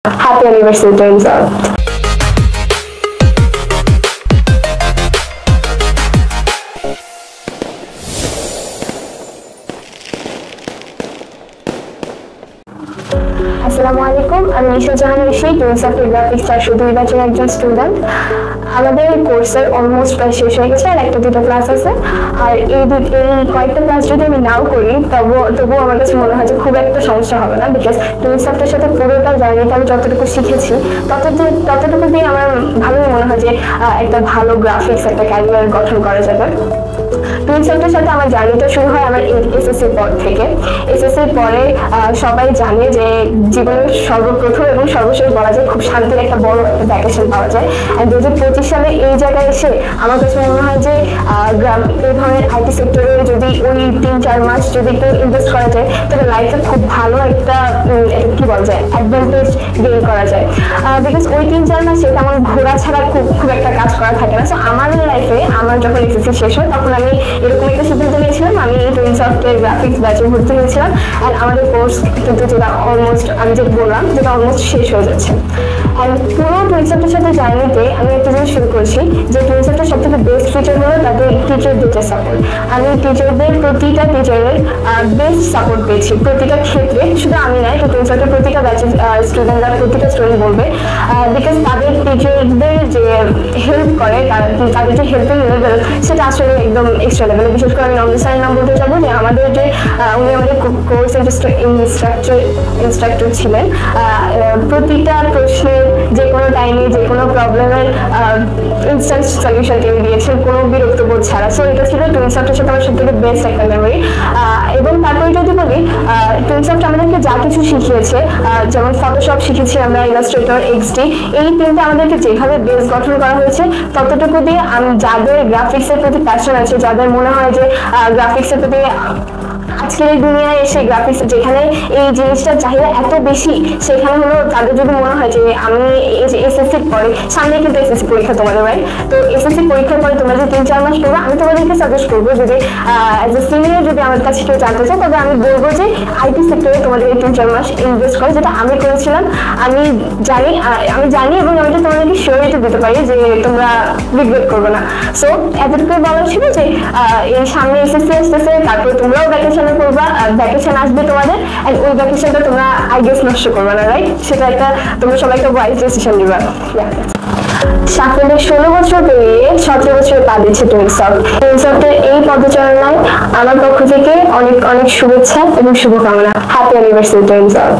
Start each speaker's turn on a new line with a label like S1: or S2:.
S1: Happy anniversary to Inzal. আসসালামু আলাইকুম, আমি নিশা জাহান ঋষি, টুইন্স অফ গ্রাফিক্স 402 ব্যাচের একজন স্টুডেন্ট। আমাদের কোর্সের অলমোস্ট প্রায় শেষ হয়ে গেছে, আর একটা দুটো ক্লাস আছে। আর এই কয়েকটা ক্লাস যদি আমি নাও করি তবুও আমার কাছে মনে হয় যে খুব একটা সমস্যা হবে না, বিকজ টুইন্স অফের সাথে পুরোটা জার্নিতে আমি যতটুকু শিখেছি ততটুকু দিয়ে আমার ভালোই মনে হয় যে একটা ভালো গ্রাফিক্স একটা ক্যারিয়ার গঠন করা যাবে। টুইন্স অফের সাথে আমার জার্নিটা শুরু হয় আমার এসএসসির পর থেকে। এসএসসির পরে সবাই জানে যে জীবনের সর্বপ্রথম এবং সর্বশেষ বলা যায় খুব শান্তির একটা বড় একটা ভ্যাকেশন পাওয়া যায়। আর 2025 সালে এই জায়গায় এসে আমার কাছে মনে হয় যে এই ধরনের আইটি সেক্টরে যদি ওই 3-4 মাস যদি একটু ইনভেস্ট করা যায় তাহলে লাইফে খুব ভালো একটা কি বলা যায় অ্যাডভান্টেজ গেইন করা যায়। বিকজ ওই 3-4 মাসে তেমন ঘোরা ছাড়া খুব একটা কাজ করা থাকে না। সো আমার লাইফে আমার যখন এসএসসি শেষ হয় তখন আমি এরকম একটা সিদ্ধান্ত নিয়েছিলাম, আমি টুইন্স অফের গ্রাফিক্স ব্যাচে ভর্তি হয়েছিলাম। আর আমাদের কোর্স কিন্তু যেটা অলমোস্ট আমি যেটা বললাম যেটা অলমোস্ট শেষ হয়ে যাচ্ছে। আর পুরো টুইন্স অফের সাথে জার্নিতে আমি একটা জিনিস শুরু করছি যে টুইন্স অফের সব থেকে বেস্ট ফিচার হলো তাদের টিচারদের সাপোর্ট। আমি টিচারদের প্রতিটা টিচারের বেস্ট সাপোর্ট পেয়েছি প্রতিটা ক্ষেত্রে, শুধু আমি নয়, তো টুইন্স অফের প্রতিটা ব্যাচের স্টুডেন্টরা প্রতিটা স্টুডেন্ট বলবে, বিকজ তাদের টিচারদের যে হেল্প করে তাদের যে হেল্পিং লেভেল সেটা আসলে একদম এক্সট্রা লেভেল। বিশেষ করে আমি নন্দন স্যারের নাম বলতে যাবো যে আমাদের যে উনি আমাদের কোর্সের ইনস্ট্রাক্টর ছিলেন। প্রতিটা প্রশ্নের যে কোনো টাইমে যে কোনো প্রবলেমের ইনস্ট্যান্ট সলিউশন তিনি দিয়েছেন কোনো বিরক্ত বোধ ছাড়া। সো এটা ছিল টুইন্স অফের সাথে আমার সবথেকে বেস্ট একটা মেমোরি। এবং তারপরে যদি বলি টুইন্স অফ আমাদেরকে যা কিছু শিখিয়েছে, যেমন ফটোশপ শিখেছি আমরা, ইলাস্ট্রেটর, এক্সডি, এই তিনটা আমাদেরকে যেভাবে বেস গঠন করা হয়েছে ততটুকু দিয়ে যাদের গ্রাফিক্সের প্রতি প্যাশন আছে, যাদের মনে হয় যে গ্রাফিক্সের প্রতি আজকের এই দুনিয়ায় এসে গ্রাফিক্স যেখানে এই জিনিসটার চাহিদা এত বেশি, সেখানে হলো তাদের যদি মনে হয় যে আমি এসএসসির পরে সামনে কিন্তু এসএসসি পরীক্ষা তোমাদের, রাইট? তো এসএসসি পরীক্ষার পরে তোমরা যে 3-4 মাস পড়বে, আমি তোমাদেরকে সাজেস্ট করবো যদি অ্যাজ এ সিনিয়র যদি আমার কাছে কেউ জানতে চায় তবে আমি বলবো যে আইটি সেক্টরে তোমাদের এই 3-4 মাস ইনভেস্ট করে, যেটা আমি করেছিলাম। আমি জানি এবং আমি তোমাদেরকে শিওরিটি দিতে পারি যে তোমরা রিগ্রেট করবে না। সো এতটুকু বলা ছিল যে এই সামনে এসএসসি আসতেছে, তারপর তোমরাও ভ্যাকেশনে করবা, ভ্যাকেশন আসবে তোমাদের, আর ওই ভ্যাকেশনটা তোমরা আই গেস নষ্ট করবে না, রাইট? সেটা তোমরা সবাই একটা ওয়াইজ ডিসিশন নিবা। সাফল্যের 16 বছর পেরিয়ে 17 বছরে পা দিচ্ছে টুইন্স অফ। টুইন্স অফের এই পদচারণায় আমার পক্ষ থেকে অনেক অনেক শুভেচ্ছা এবং শুভকামনা। Happy anniversary twins of.